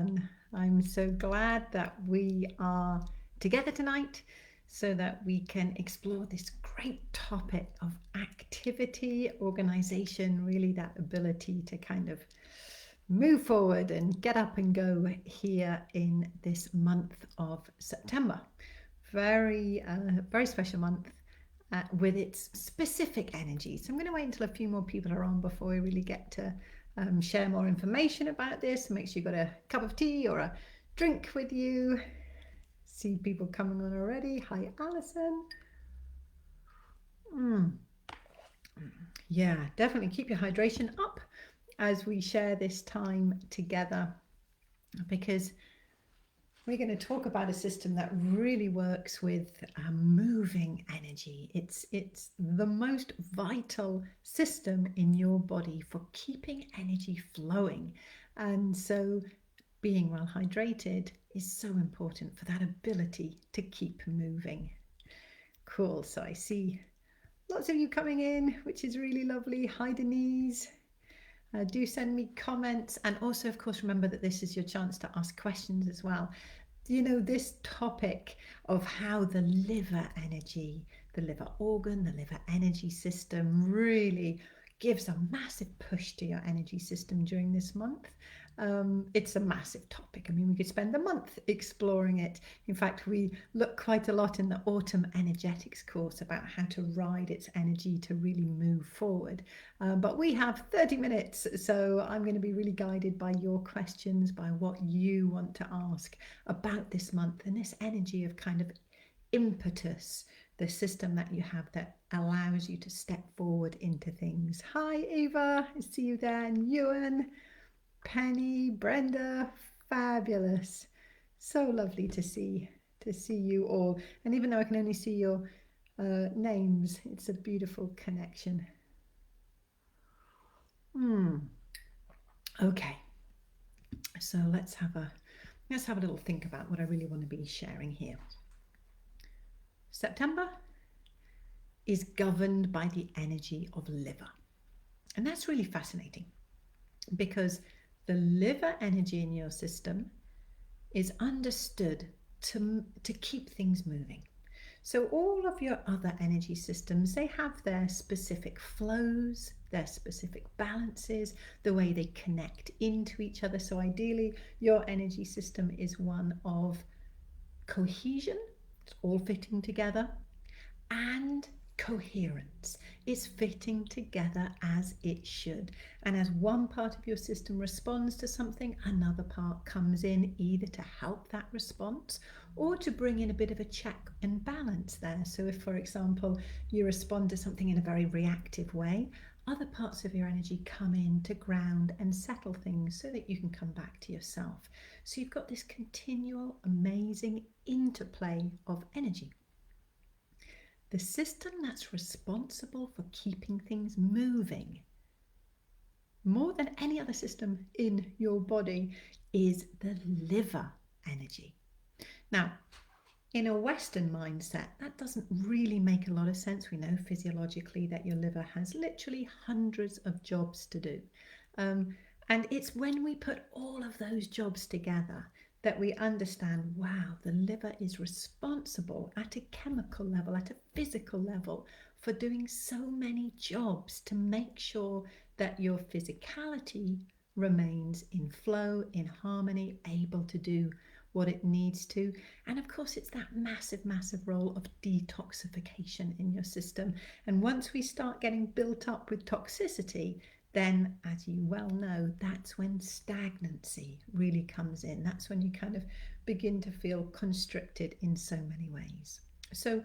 everyone. I'm so glad that we are together tonight so that we can explore this great topic of activity, organization, really that ability to kind of move forward and get up and go here in this month of September. Very special month with its specific energy. So I'm going to wait until a few more people are on before we really get to share more information about this. Make sure you've got a cup of tea or a drink with you. See people coming on already. Hi, Alison. Yeah, definitely keep your hydration up as we share this time together, because we're going to talk about a system that really works with moving energy. It's the most vital system in your body for keeping energy flowing. And so being well hydrated is so important for that ability to keep moving. Cool. So I see lots of you coming in, which is really lovely. Hi, Denise. Do send me comments, and also, of course, remember that this is your chance to ask questions as well. You know, this topic of how the liver energy, the liver organ, the liver energy system really gives a massive push to your energy system during this month. It's a massive topic. I mean, we could spend a month exploring it. In fact, we look quite a lot in the autumn energetics course about how to ride its energy to really move forward. But we have 30 minutes, so I'm going to be really guided by your questions, by what you want to ask about this month and this energy of kind of impetus, the system that you have that allows you to step forward into things. Hi, Eva. I see you there. And Ewan, Penny, Brenda, fabulous. So lovely to see you all. And even though I can only see your names, it's a beautiful connection. Okay, so let's have a little think about what I really want to be sharing here. September is governed by the energy of liver, and that's really fascinating because the liver energy in your system is understood to keep things moving. So all of your other energy systems, they have their specific flows, their specific balances, the way they connect into each other. So ideally, your energy system is one of cohesion, it's all fitting together, and coherence. It's fitting together as it should. And as one part of your system responds to something, another part comes in either to help that response or to bring in a bit of a check and balance there. So if, for example, you respond to something in a very reactive way, other parts of your energy come in to ground and settle things so that you can come back to yourself. So you've got this continual, amazing interplay of energy. The system that's responsible for keeping things moving, more than any other system in your body, is the liver energy. Now, in a Western mindset, that doesn't really make a lot of sense. We know physiologically that your liver has literally hundreds of jobs to do. And it's when we put all of those jobs together that we understand, wow, the liver is responsible at a chemical level, at a physical level, for doing so many jobs to make sure that your physicality remains in flow, in harmony, able to do what it needs to. And of course, it's that massive role of detoxification in your system. And once we start getting built up with toxicity, then, as you well know, that's when stagnancy really comes in. That's when you kind of begin to feel constricted in so many ways. So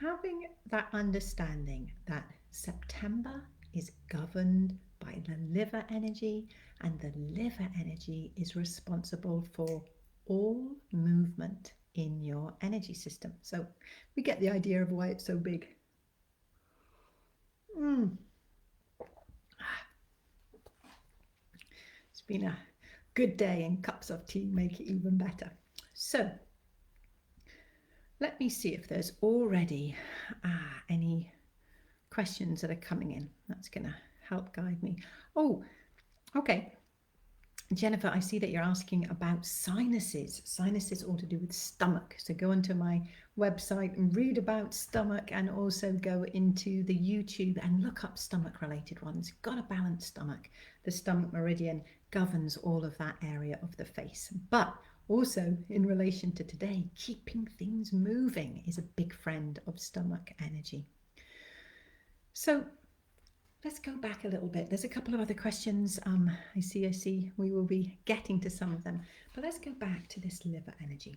having that understanding that September is governed by the liver energy, and the liver energy is responsible for all movement in your energy system. So we get the idea of why it's so big. It's been a good day, and cups of tea make it even better. So let me see if there's already any questions that are coming in. That's going to help guide me. Oh, okay. Jennifer, I see that you're asking about sinuses. Sinuses all to do with stomach. So go onto my website and read about stomach, and also go into the YouTube and look up stomach related ones. Got a balanced stomach. The stomach meridian governs all of that area of the face. But also in relation to today, keeping things moving is a big friend of stomach energy. So let's go back a little bit. There's a couple of other questions. I see. We will be getting to some of them. But let's go back to this liver energy.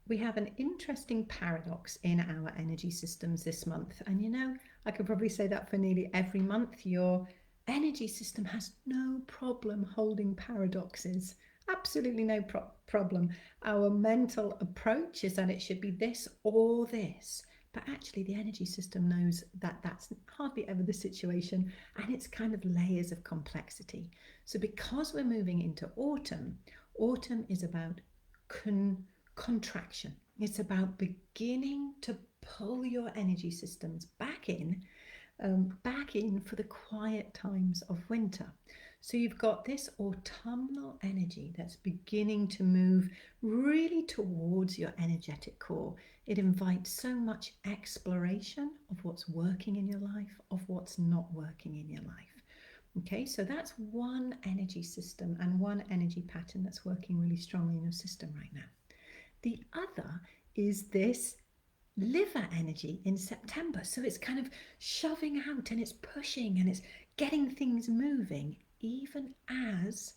We have an interesting paradox in our energy systems this month. And you know, I could probably say that for nearly every month. Your energy system has no problem holding paradoxes. Absolutely no problem. Our mental approach is that it should be this or this. But actually the energy system knows that that's hardly ever the situation, and it's kind of layers of complexity. So because we're moving into autumn, autumn is about contraction. It's about beginning to pull your energy systems back in for the quiet times of winter. So you've got this autumnal energy that's beginning to move really towards your energetic core. It invites so much exploration of what's working in your life, of what's not working in your life. Okay, so that's one energy system and one energy pattern that's working really strongly in your system right now. The other is this liver energy in September. So it's kind of shoving out and it's pushing and it's getting things moving, even as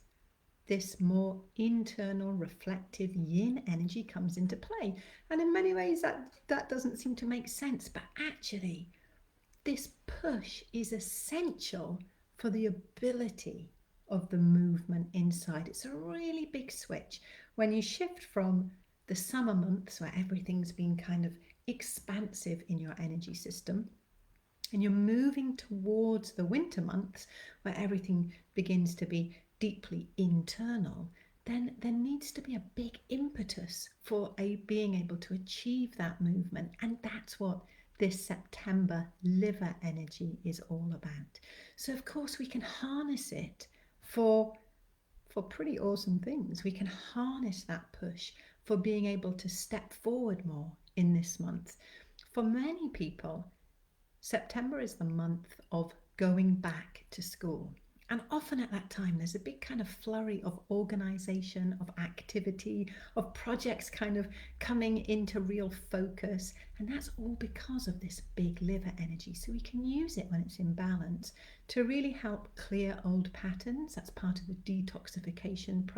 this more internal reflective yin energy comes into play. And in many ways that doesn't seem to make sense, but actually this push is essential for the ability of the movement inside. It's a really big switch when you shift from the summer months where everything's been kind of expansive in your energy system, and you're moving towards the winter months where everything begins to be deeply internal. Then there needs to be a big impetus for being able to achieve that movement, and that's what this September liver energy is all about. So of course we can harness it for pretty awesome things. We can harness that push for being able to step forward more in this month. For many people, September is the month of going back to school. And often at that time, there's a big kind of flurry of organization, of activity, of projects kind of coming into real focus. And that's all because of this big liver energy. So we can use it when it's in balance to really help clear old patterns. That's part of the detoxification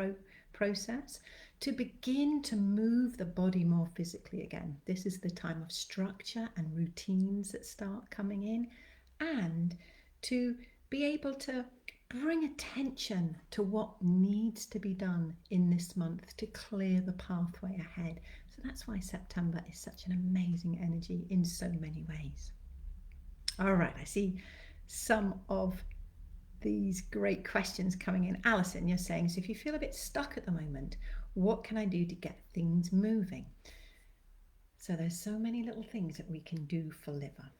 process, to begin to move the body more physically again. This is the time of structure and routines that start coming in, and to be able to bring attention to what needs to be done in this month to clear the pathway ahead. So that's why September is such an amazing energy in so many ways. All right, I see some of these great questions coming in. Alison, you're saying, so if you feel a bit stuck at the moment, what can I do to get things moving? So there's so many little things that we can do for liver.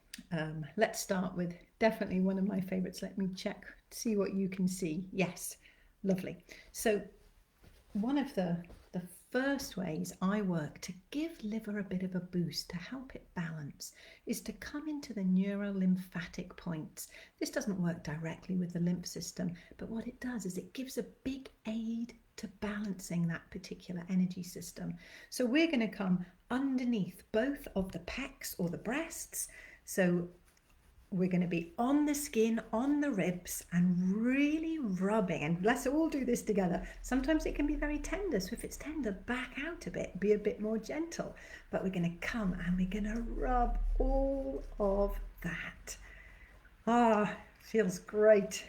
Let's start with definitely one of my favorites. Let me check, see what you can see. Yes, lovely. So one of the first ways I work to give liver a bit of a boost, to help it balance, is to come into the neurolymphatic points. This doesn't work directly with the lymph system, but what it does is it gives a big aid to balancing that particular energy system. So we're going to come underneath both of the pecs or the breasts. So we're going to be on the skin, on the ribs, and really rubbing. And let's all do this together. Sometimes it can be very tender. So if it's tender, back out a bit, be a bit more gentle. But we're going to come and we're going to rub all of that. Ah, feels great.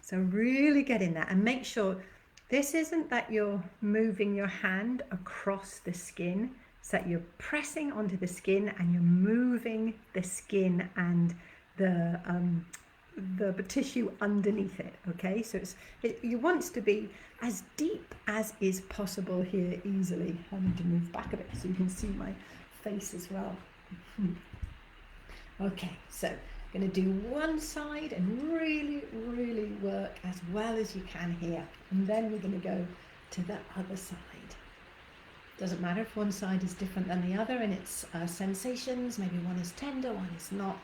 So really get in there and make sure this isn't that you're moving your hand across the skin. It's that you're pressing onto the skin and you're moving the skin and the tissue underneath it. Okay, so you want to be as deep as is possible here easily. I need to move back a bit so you can see my face as well. Okay, so Going to do one side and really work as well as you can here. And then we're going to go to the other side. Doesn't matter if one side is different than the other in its sensations. Maybe one is tender, one is not.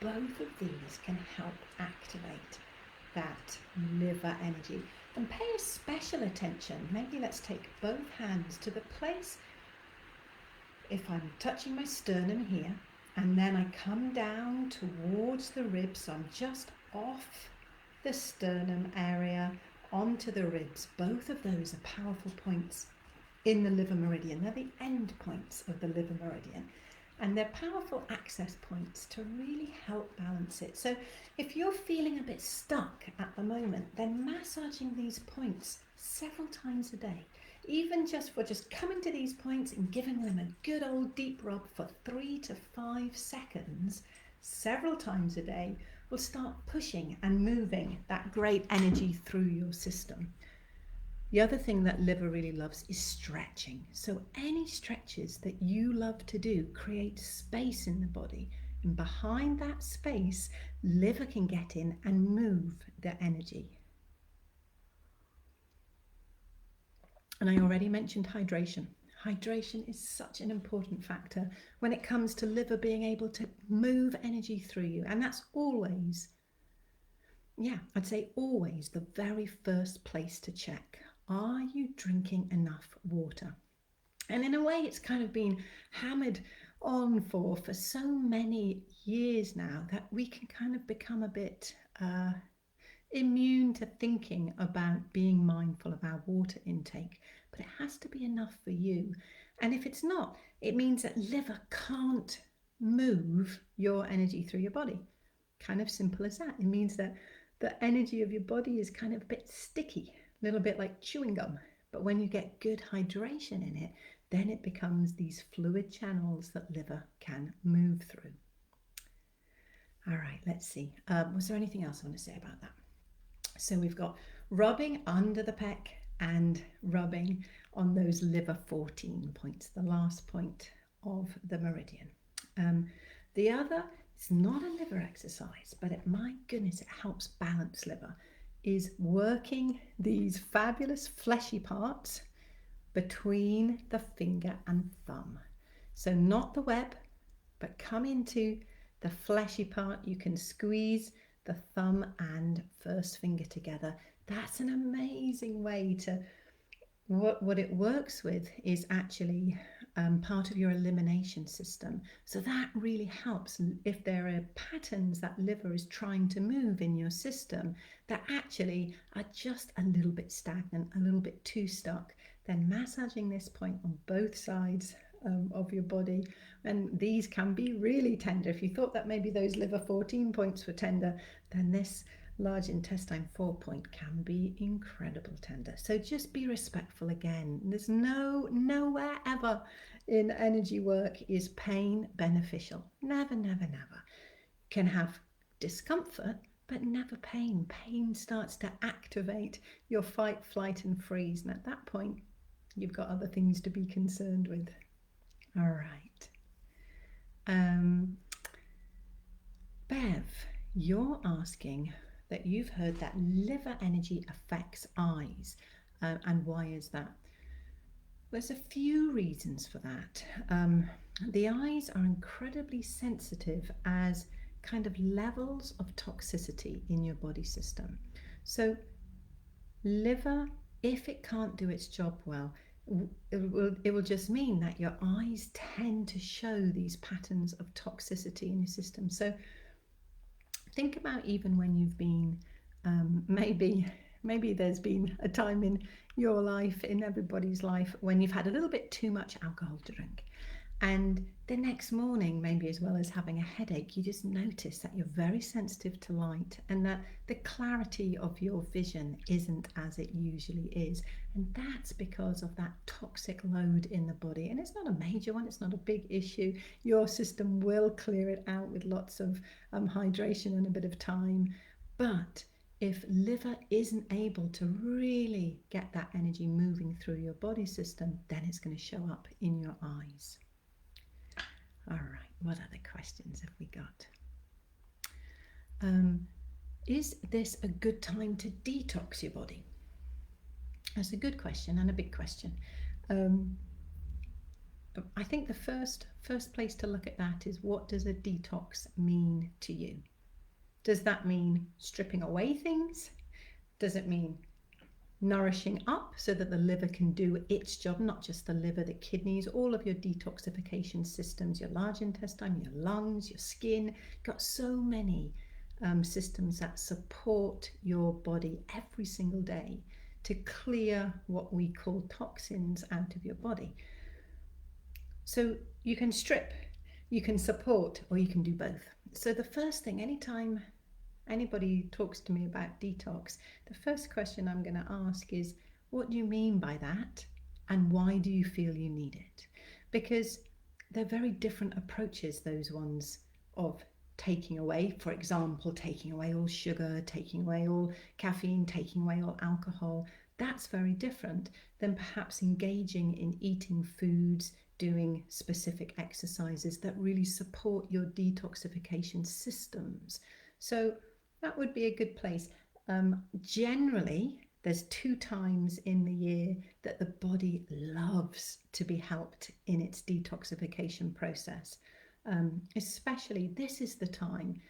Both of these can help activate that liver energy. And pay a special attention. Maybe let's take both hands to the place. If I'm touching my sternum here, and then I come down towards the ribs, so I'm just off the sternum area onto the ribs. Both of those are powerful points in the liver meridian. They're the end points of the liver meridian, and they're powerful access points to really help balance it. So if you're feeling a bit stuck at the moment, then massaging these points several times a day, even just coming to these points and giving them a good old deep rub for 3 to 5 seconds several times a day, will start pushing and moving that great energy through your system. The other thing that liver really loves is stretching. So any stretches that you love to do create space in the body. And behind that space, liver can get in and move the energy. And I already mentioned hydration. Hydration is such an important factor when it comes to liver being able to move energy through you. And that's always, I'd say always the very first place to check. Are you drinking enough water? And in a way, it's kind of been hammered on for so many years now that we can kind of become a bit immune to thinking about being mindful of our water intake. But it has to be enough for you. And if it's not, it means that liver can't move your energy through your body. Kind of simple as that. It means that the energy of your body is kind of a bit sticky, a little bit like chewing gum. But when you get good hydration in it, then it becomes these fluid channels that liver can move through. All right, let's see. Was there anything else I want to say about that? So we've got rubbing under the pec and rubbing on those liver 14 points, the last point of the meridian. The other, it's not a liver exercise, but my goodness, it helps balance liver, is working these fabulous fleshy parts between the finger and thumb. So not the web, but come into the fleshy part. You can squeeze the thumb and first finger together. That's an amazing way to, what it works with is actually part of your elimination system. So that really helps if there are patterns that liver is trying to move in your system that actually are just a little bit stagnant, a little bit too stuck. Then massaging this point on both sides of your body, and these can be really tender. If you thought that maybe those liver 14 points were tender, then this large intestine 4 point can be incredible tender. So just be respectful again. There's nowhere ever in energy work is pain beneficial. Never. Can have discomfort, but never pain. Pain starts to activate your fight, flight, and freeze. And at that point, you've got other things to be concerned with. All right. Bev, you're asking that you've heard that liver energy affects eyes, and why is that? There's a few reasons for that. The eyes are incredibly sensitive as kind of levels of toxicity in your body system. So liver, if it can't do its job well, it will just mean that your eyes tend to show these patterns of toxicity in your system. So think about even when you've been, maybe there's been a time in your life, in everybody's life, when you've had a little bit too much alcohol to drink. And the next morning, maybe as well as having a headache, you just notice that you're very sensitive to light and that the clarity of your vision isn't as it usually is. And that's because of that toxic load in the body. And it's not a major one, it's not a big issue. Your system will clear it out with lots of hydration and a bit of time. But if liver isn't able to really get that energy moving through your body system, then it's going to show up in your eyes. All right, what other questions have we got? Is this a good time to detox your body? That's a good question and a big question. Um, I think the first place to look at that is, what does a detox mean to you? Does that mean stripping away things? Does it mean nourishing up so that the liver can do its job? Not just the liver, the kidneys, all of your detoxification systems, your large intestine, your lungs, your skin. You've got so many systems that support your body every single day to clear what we call toxins out of your body. So you can strip, you can support, or you can do both. So the first thing, anytime anybody talks to me about detox, the first question I'm going to ask is, what do you mean by that? And why do you feel you need it? Because they're very different approaches, those ones of taking away, for example, taking away all sugar, taking away all caffeine, taking away all alcohol. That's very different than perhaps engaging in eating foods, doing specific exercises that really support your detoxification systems. So that would be a good place. Generally, there's 2 times in the year that the body loves to be helped in its detoxification process. Especially, this is the time.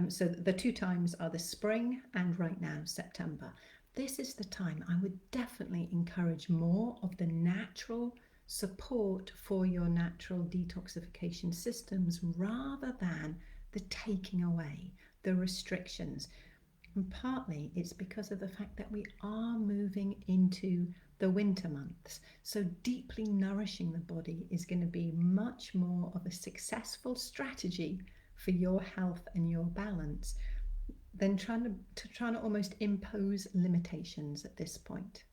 So the 2 times are the spring and right now, September. This is the time I would definitely encourage more of the natural support for your natural detoxification systems rather than the taking away, the restrictions. And partly it's because of the fact that we are moving into the winter months. So deeply nourishing the body is going to be much more of a successful strategy for your health and your balance than trying to almost impose limitations at this point.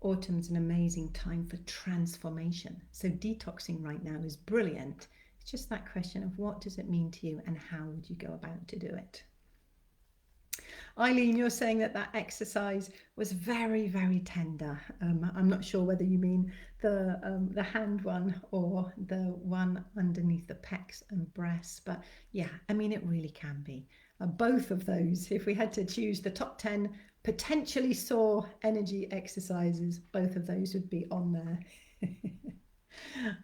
Autumn's an amazing time for transformation. So detoxing right now is brilliant. It's just that question of, what does it mean to you and how would you go about to do it? Eileen, you're saying that exercise was very, very tender. I'm not sure whether you mean the hand one or the one underneath the pecs and breasts, but yeah, I mean, it really can be. Both of those, if we had to choose the top 10 potentially sore energy exercises, both of those would be on there.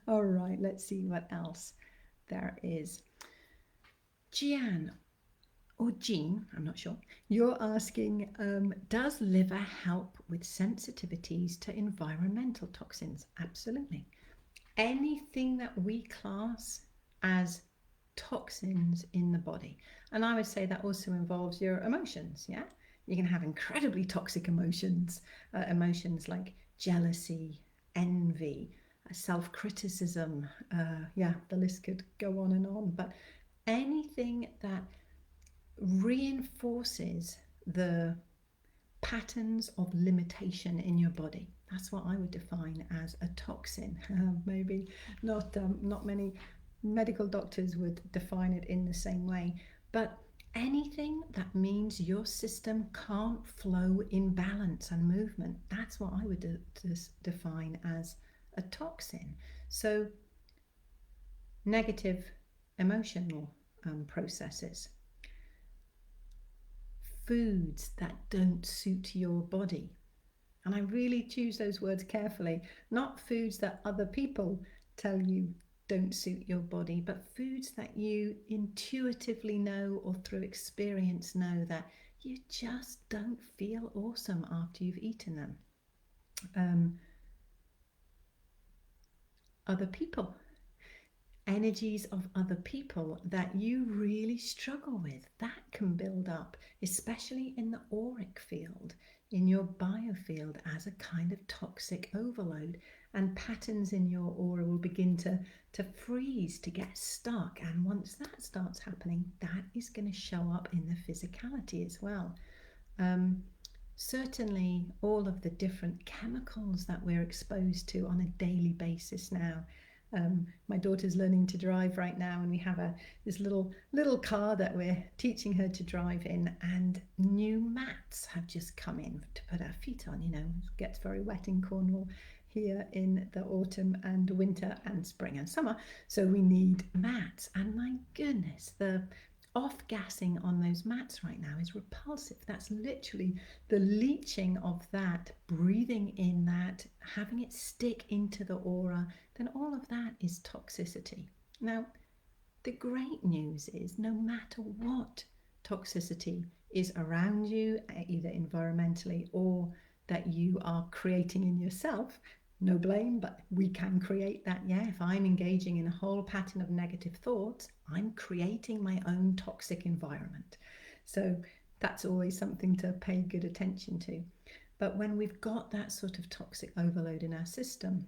All right, let's see what else there is. Gian or Jean, I'm not sure, you're asking, does liver help with sensitivities to environmental toxins? Absolutely. Anything that we class as toxins in the body, and I would say that also involves your emotions. Yeah, you can have incredibly toxic emotions, emotions like jealousy, envy, self-criticism. Yeah, the list could go on and on, but anything that reinforces the patterns of limitation in your body. That's what I would define as a toxin. Maybe not many medical doctors would define it in the same way, but anything that means your system can't flow in balance and movement, that's what I would define as a toxin. So negative emotional processes, foods that don't suit your body. And I really choose those words carefully, not foods that other people tell you don't suit your body, but foods that you intuitively know or through experience know that you just don't feel awesome after you've eaten them. Other people, energies of other people that you really struggle with, that can build up, especially in the auric field, in your biofield, as a kind of toxic overload, and patterns in your aura will begin to freeze, to get stuck. And once that starts happening, that is going to show up in the physicality as well. Certainly all of the different chemicals that we're exposed to on a daily basis now. My daughter's learning to drive right now, and we have this little car that we're teaching her to drive in, and new mats have just come in to put her feet on. You know, it gets very wet in Cornwall here in the autumn and winter and spring and summer, so we need mats. And my goodness, the off-gassing on those mats right now is repulsive. That's literally the leaching of that, breathing in that, having it stick into the aura, then all of that is toxicity. Now, the great news is no matter what toxicity is around you, either environmentally or that you are creating in yourself, no blame, but we can create that. Yeah, if I'm engaging in a whole pattern of negative thoughts, I'm creating my own toxic environment. So that's always something to pay good attention to. But when we've got that sort of toxic overload in our system,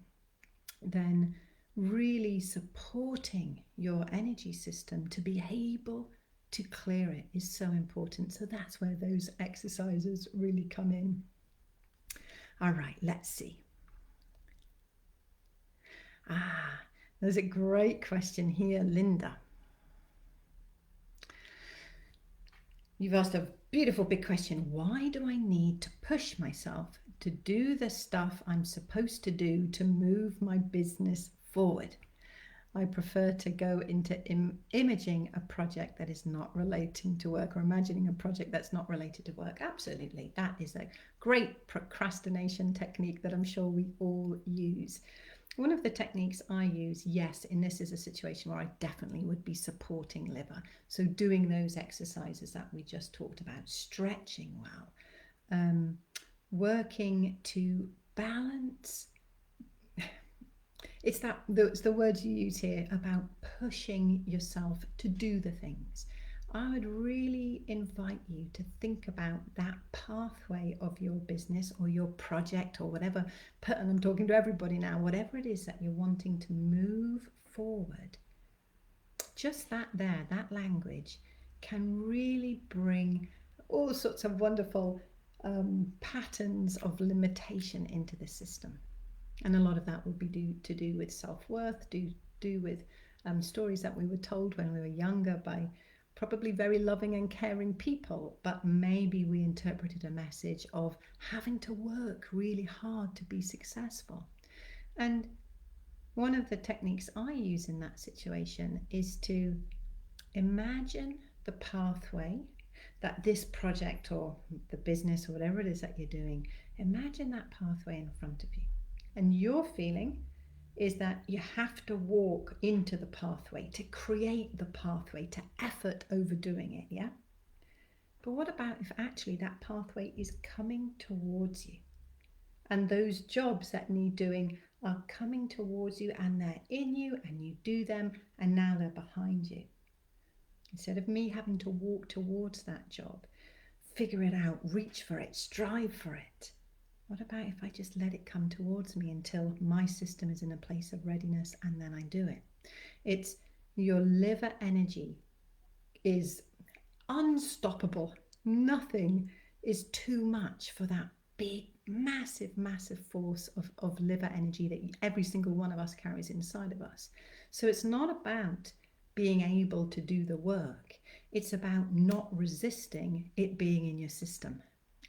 then really supporting your energy system to be able to clear it is so important. So that's where those exercises really come in. All right, let's see. There's a great question here, Linda. You've asked a beautiful big question. Why do I need to push myself to do the stuff I'm supposed to do to move my business forward? I prefer to go into imaging a project that is not relating to work, or imagining a project that's not related to work. Absolutely. That is a great procrastination technique that I'm sure we all use. One of the techniques I use, yes, and this is a situation where I definitely would be supporting liver. So doing those exercises that we just talked about, stretching well, working to balance. It's the words you use here about pushing yourself to do the things. I would really invite you to think about that pathway of your business or your project or whatever, and I'm talking to everybody now, whatever it is that you're wanting to move forward. Just that language can really bring all sorts of wonderful patterns of limitation into the system. And a lot of that will be to do with self-worth, do with stories that we were told when we were younger by probably very loving and caring people, but maybe we interpreted a message of having to work really hard to be successful. And one of the techniques I use in that situation is to imagine the pathway that this project or the business or whatever it is that you're doing, imagine that pathway in front of you. And your feeling is that you have to walk into the pathway, to create the pathway, to effort overdoing it, yeah? But what about if actually that pathway is coming towards you? And those jobs that need doing are coming towards you and they're in you and you do them and now they're behind you. Instead of me having to walk towards that job, figure it out, reach for it, strive for it, what about if I just let it come towards me until my system is in a place of readiness and then I do it? It's your liver energy is unstoppable. Nothing is too much for that big, massive force of liver energy that every single one of us carries inside of us. So it's not about being able to do the work. It's about not resisting it being in your system.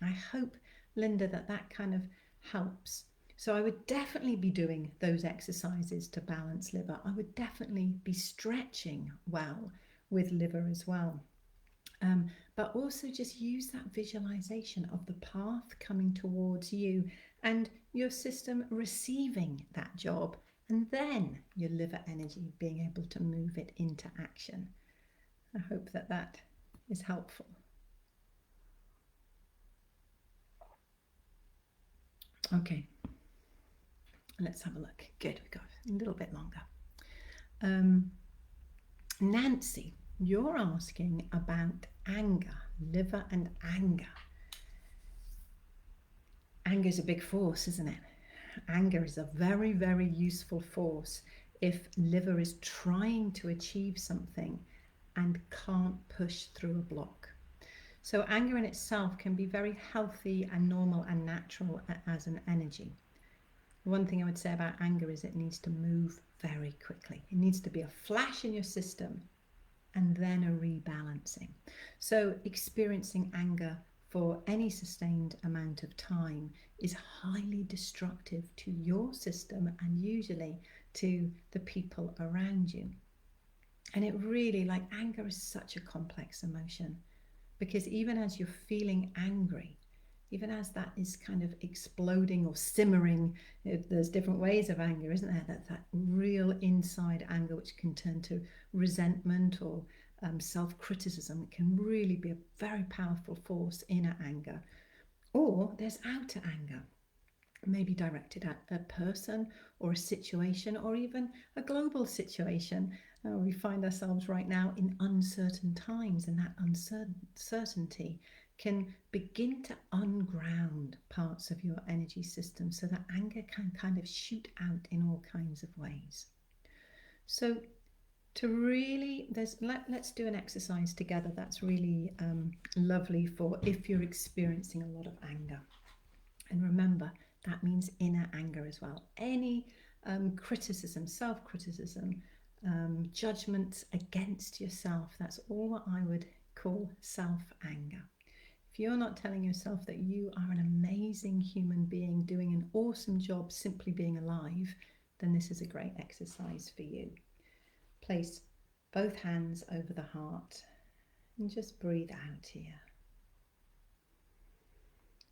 I hope, Linda, that kind of helps. So I would definitely be doing those exercises to balance liver. I would definitely be stretching well with liver as well. But also just use that visualization of the path coming towards you and your system receiving that job, and then your liver energy being able to move it into action. I hope that is helpful. Okay, let's have a look. Good, we've got a little bit longer. Nancy, you're asking about anger, liver and anger. Anger is a big force, isn't it? Anger is a very, very useful force if liver is trying to achieve something and can't push through a block. So anger in itself can be very healthy and normal and natural as an energy. One thing I would say about anger is it needs to move very quickly. It needs to be a flash in your system and then a rebalancing. So experiencing anger for any sustained amount of time is highly destructive to your system and usually to the people around you. And it really, like, anger is such a complex emotion, because even as you're feeling angry, even as that is kind of exploding or simmering, there's different ways of anger, isn't there? That real inside anger, which can turn to resentment or self-criticism. It can really be a very powerful force, inner anger. Or there's outer anger, maybe directed at a person or a situation, or even a global situation. We find ourselves right now in uncertain times, and that uncertainty can begin to unground parts of your energy system, so that anger can kind of shoot out in all kinds of ways. So to really, let's do an exercise together that's really lovely for if you're experiencing a lot of anger. And remember, that means inner anger as well. Any criticism, self-criticism, judgments against yourself, that's all what I would call self-anger. If you're not telling yourself that you are an amazing human being doing an awesome job simply being alive, then this is a great exercise for you. Place both hands over the heart and just breathe out here.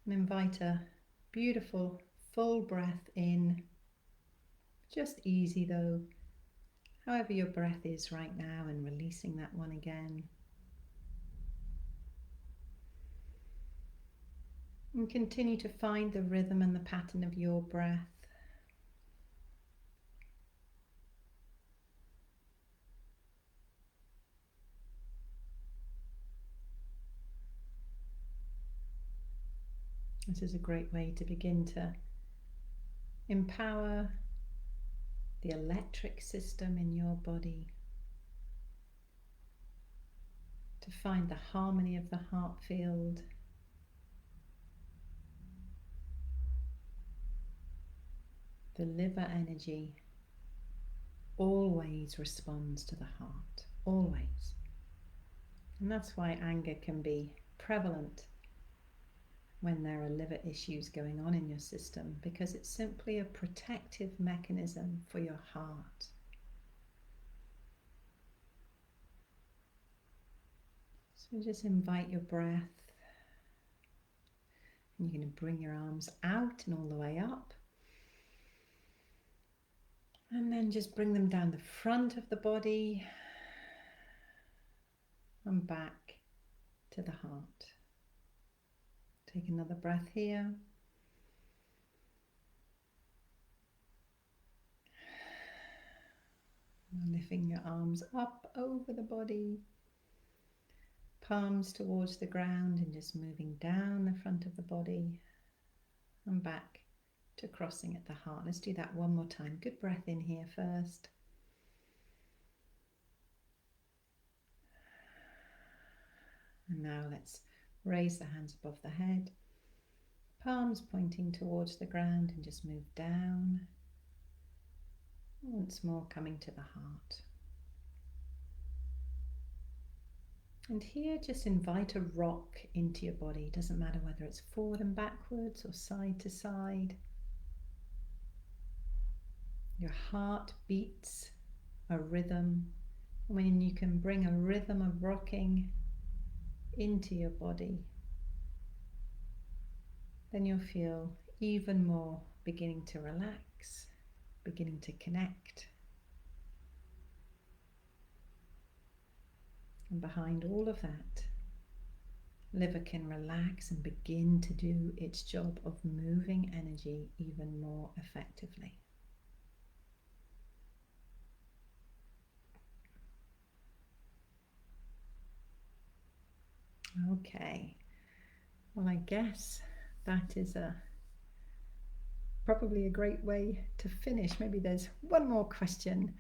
And invite a beautiful full breath in. Just easy though, however your breath is right now, and releasing that one again. And continue to find the rhythm and the pattern of your breath. This is a great way to begin to empower the electric system in your body, to find the harmony of the heart field. The liver energy always responds to the heart, always. And that's why anger can be prevalent when there are liver issues going on in your system, because it's simply a protective mechanism for your heart. So just invite your breath, and you're going to bring your arms out and all the way up. And then just bring them down the front of the body and back to the heart. Take another breath here. Lifting your arms up over the body, palms towards the ground, and just moving down the front of the body and back to crossing at the heart. Let's do that one more time. Good breath in here first. And now let's raise the hands above the head, palms pointing towards the ground, and just move down. Once more, coming to the heart. And here, just invite a rock into your body. It doesn't matter whether it's forward and backwards or side to side. Your heart beats a rhythm. When you can bring a rhythm of rocking into your body, then you'll feel even more beginning to relax, beginning to connect. And behind all of that, liver can relax and begin to do its job of moving energy even more effectively. Okay, well, I guess that is probably a great way to finish. Maybe there's one more question.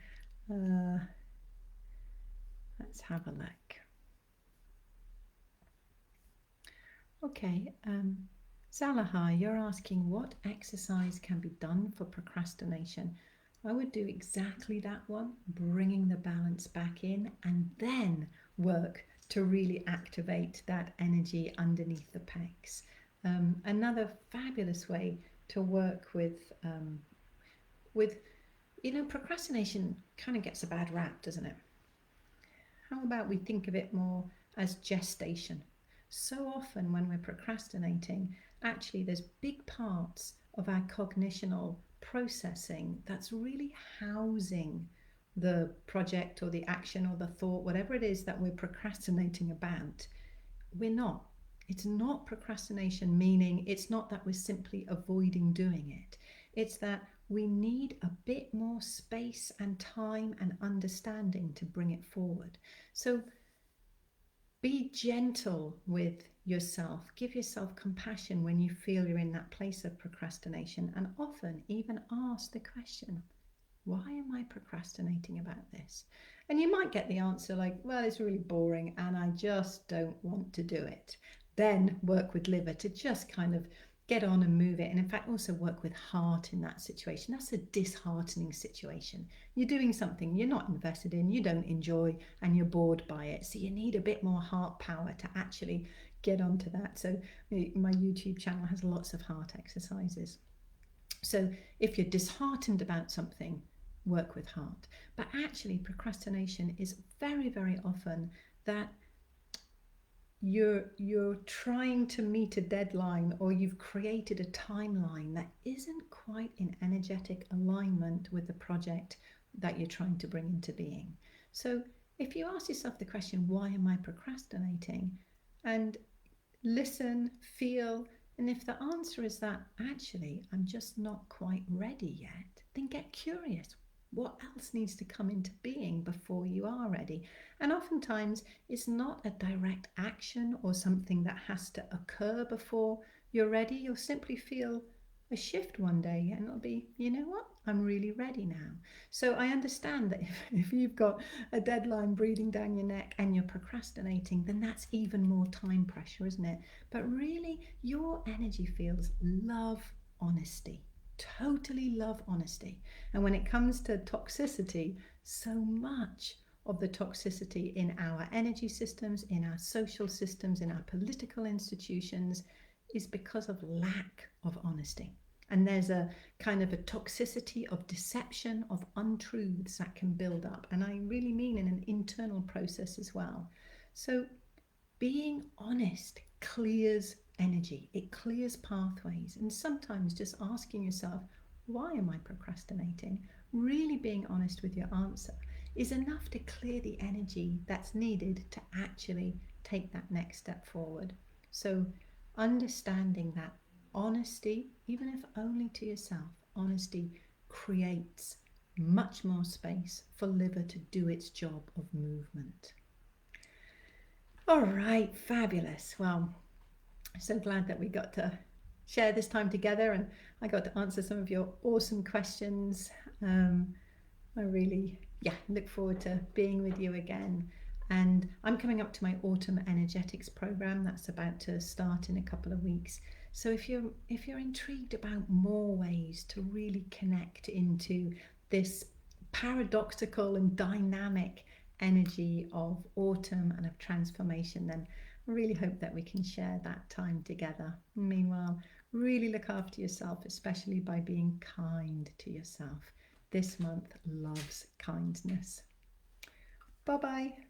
Let's have a look. Okay, Zalahar, you're asking what exercise can be done for procrastination. I would do exactly that one, bringing the balance back in, and then work to really activate that energy underneath the pecs. Another fabulous way to work with, procrastination kind of gets a bad rap, doesn't it? how about we think of it more as gestation? So often when we're procrastinating, actually there's big parts of our cognitional processing that's really housing the project or the action or the thought, whatever it is that we're procrastinating about. We're not. It's not procrastination, meaning it's not that we're simply avoiding doing it. It's that we need a bit more space and time and understanding to bring it forward. So be gentle with yourself. Give yourself compassion when you feel you're in that place of procrastination, and often even ask the question, why am I procrastinating about this? And you might get the answer like, well, it's really boring and I just don't want to do it. Then work with liver to just kind of get on and move it. And in fact, also work with heart in that situation. That's a disheartening situation. You're doing something you're not invested in, you don't enjoy, and you're bored by it. So you need a bit more heart power to actually get onto that. So my YouTube channel has lots of heart exercises. So if you're disheartened about something, work with heart. But actually, procrastination is very, very often that you're trying to meet a deadline, or you've created a timeline that isn't quite in energetic alignment with the project that you're trying to bring into being. So if you ask yourself the question, why am I procrastinating? And listen, feel, and if the answer is that actually I'm just not quite ready yet, then get curious. What else needs to come into being before you are ready? And oftentimes it's not a direct action or something that has to occur before you're ready. You'll simply feel a shift one day and it'll be, you know what, I'm really ready now. So I understand that if you've got a deadline breathing down your neck and you're procrastinating, then that's even more time pressure, isn't it? But really, your energy fields love honesty, totally love honesty. And when it comes to toxicity, so much of the toxicity in our energy systems, in our social systems, in our political institutions is because of lack of honesty. And there's a kind of a toxicity of deception, of untruths that can build up. And I really mean in an internal process as well. So being honest clears energy, it clears pathways. And sometimes just asking yourself, why am I procrastinating? Really being honest with your answer is enough to clear the energy that's needed to actually take that next step forward. So understanding that honesty, even if only to yourself, honesty creates much more space for liver to do its job of movement. All right, fabulous. Well, I'm so glad that we got to share this time together and I got to answer some of your awesome questions. I really, look forward to being with you again. And I'm coming up to my autumn energetics program that's about to start in a couple of weeks. So if you're intrigued about more ways to really connect into this paradoxical and dynamic energy of autumn and of transformation, then I really hope that we can share that time together. Meanwhile, really look after yourself, especially by being kind to yourself. This month loves kindness. Bye-bye.